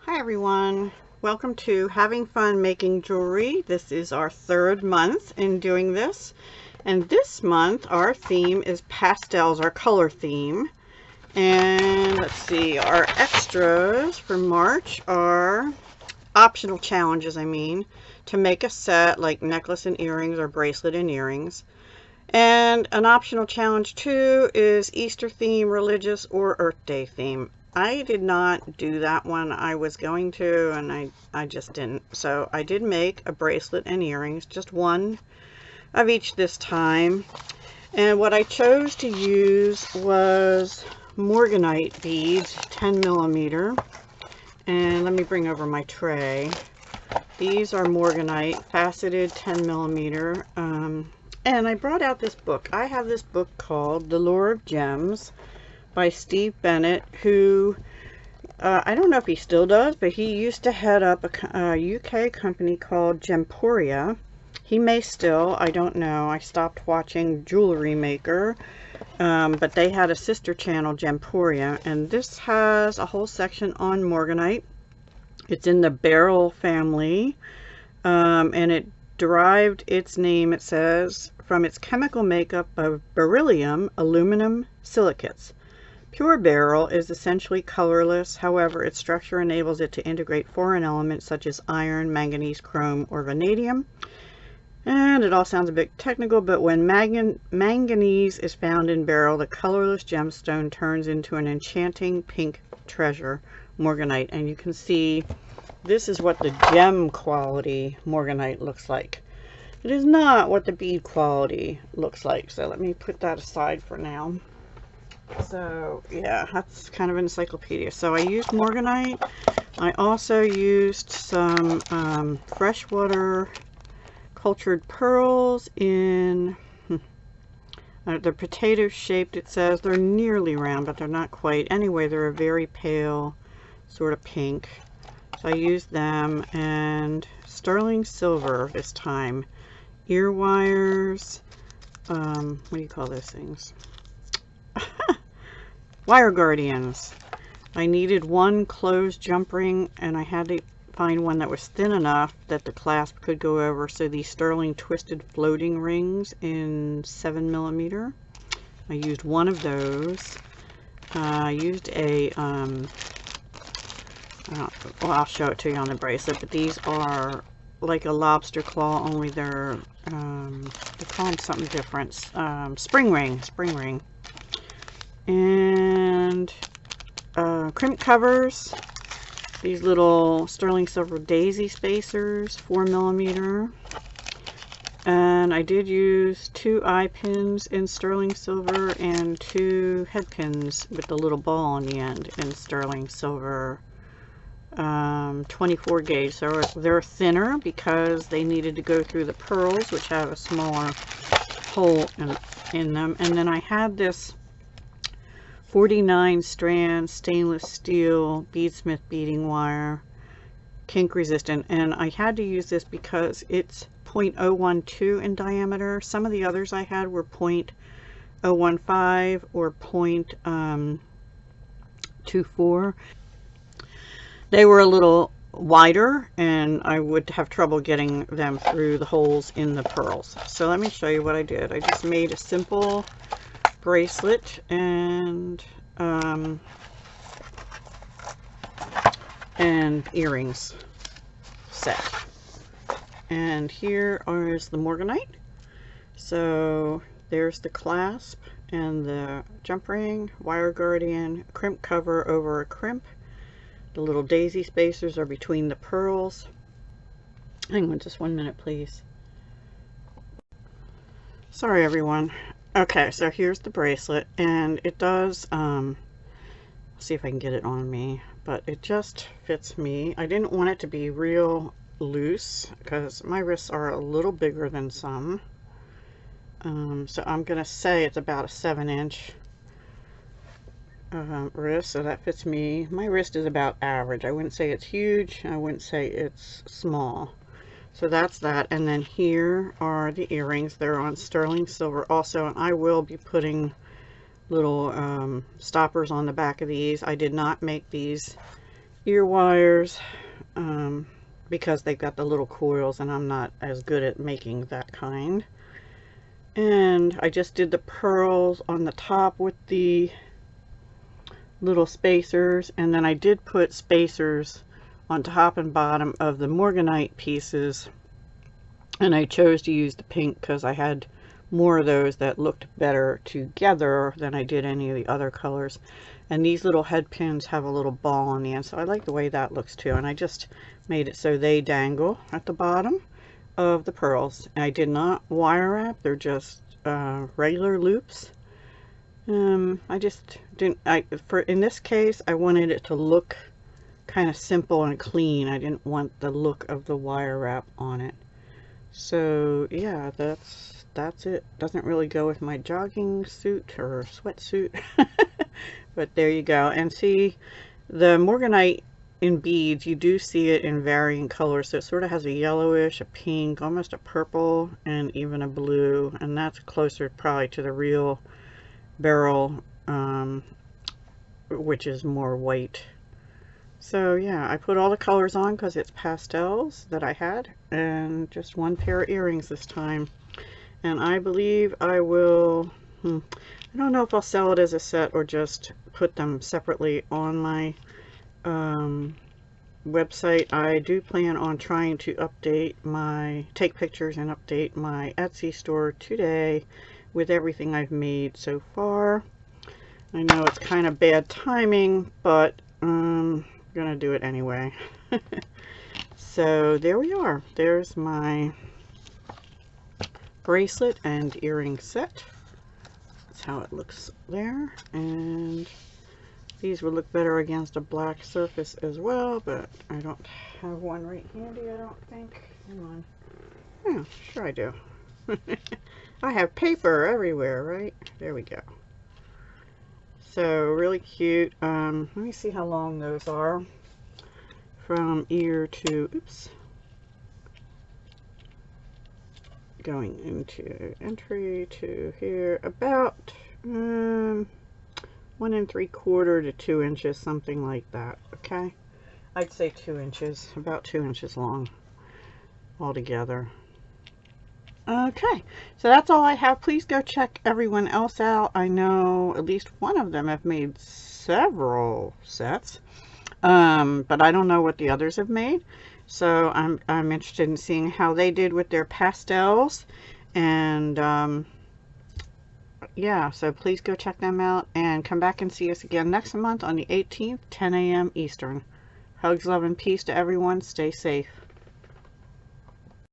Hi everyone, welcome to Having Fun Making Jewelry. This is our third month in doing this, and this month our theme is pastels, our color theme. And let's see, our extras for March are optional challenges, to make a set like necklace and earrings or bracelet and earrings. And an optional challenge too is Easter theme, religious, or Earth Day theme. I did not do that one. I was going to, and I just didn't. So I did make a bracelet and earrings, just one of each this time. And what I chose to use was Morganite beads, 10 millimeter. And let me bring over my tray. These are Morganite, faceted 10 millimeter. And I brought out this book. I have this book called The Lure of Gems by Steve Bennett, who I don't know if he still does, but he used to head up a UK company called Gemporia. He may still, I don't know. I stopped watching Jewelry Maker, but they had a sister channel, Gemporia, and this has a whole section on Morganite. It's in the beryl family, and it derived its name, it says, from its chemical makeup of beryllium aluminum silicates. Pure beryl is essentially colorless, however, its structure enables it to integrate foreign elements such as iron, manganese, chrome, or vanadium. And it all sounds a bit technical, but when manganese is found in beryl, the colorless gemstone turns into an enchanting pink treasure, Morganite. And you can see this is what the gem quality Morganite looks like. It is not what the bead quality looks like, so let me put that aside for now. So yeah, that's kind of an encyclopedia. So I used Morganite. I also used some freshwater cultured pearls in they're potato shaped, it says. They're nearly round, but they're not quite. Anyway, they're a very pale sort of pink. So I used them, and sterling silver this time. Ear wires, what do you call those things? Wire guardians. I needed one closed jump ring, and I had to find one that was thin enough that the clasp could go over. So these sterling twisted floating rings in 7 millimeter. I used one of those. I used a well, I'll show it to you on the bracelet, but these are like a lobster claw, only they're they call them something different. Spring ring. And crimp covers, these little sterling silver daisy spacers, 4 millimeter. And I did use 2 eye pins in sterling silver and 2 head pins with the little ball on the end in sterling silver, 24 gauge. So they're thinner because they needed to go through the pearls, which have a smaller hole in them. And then I had this 49 strand stainless steel beadsmith beading wire, kink resistant, and I had to use this because it's 0.012 in diameter. Some of the others I had were 0.015 or 0.24. They were a little wider, and I would have trouble getting them through the holes in the pearls. So let me show you what I did. I just made a simple bracelet and earrings set. And here is the Morganite. So there's the clasp and the jump ring, wire guardian, crimp cover over a crimp. The little daisy spacers are between the pearls. Hang on just 1 minute, please. Sorry everyone. Okay, so here's the bracelet, and it does, see if I can get it on me, but it just fits me. I didn't want it to be real loose because my wrists are a little bigger than some. So I'm going to say it's about a 7-inch wrist, so that fits me. My wrist is about average. I wouldn't say it's huge, I wouldn't say it's small. So that's that. And then here are the earrings. They're on sterling silver also, and I will be putting little stoppers on the back of these. I did not make these ear wires because they've got the little coils and I'm not as good at making that kind. And I just did the pearls on the top with the little spacers, and then I did put spacers on top and bottom of the morganite pieces, and I chose to use the pink because I had more of those that looked better together than I did any of the other colors. And these little head pins have a little ball on the end, so I like the way that looks too. And I just made it so they dangle at the bottom of the pearls. And I did not wire wrap, they're just regular loops. I just didn't, in this case I wanted it to look kind of simple and clean. I didn't want the look of the wire wrap on it. So yeah, that's it. Doesn't really go with my jogging suit or sweatsuit. But there you go. And see, the morganite in beads, you do see it in varying colors. So it sort of has a yellowish, a pink, almost a purple, and even a blue. And that's closer probably to the real beryl, which is more white. So yeah, I put all the colors on because it's pastels that I had, and just one pair of earrings this time. And I believe I will, I don't know if I'll sell it as a set or just put them separately on my website. I do plan on trying to take pictures and update my Etsy store today with everything I've made so far. I know it's kind of bad timing, but I'm gonna do it anyway. So there we are. There's my bracelet and earring set. That's how it looks there. And these would look better against a black surface as well, but I don't have one right handy, I don't think. Hang on. Yeah, sure I do. I have paper everywhere, right? There we go. So really cute. Let me see how long those are. From ear to, oops, going into entry to here, about 1 3/4 to 2 inches, something like that. Okay, I'd say 2 inches, about 2 inches long altogether. Okay, so that's all I have. Please go check everyone else out. I know at least one of them have made several sets, but I don't know what the others have made. So I'm interested in seeing how they did with their pastels. And yeah, so please go check them out and come back and see us again next month on the 18th, 10 a.m. Eastern. Hugs, love, and peace to everyone. Stay safe.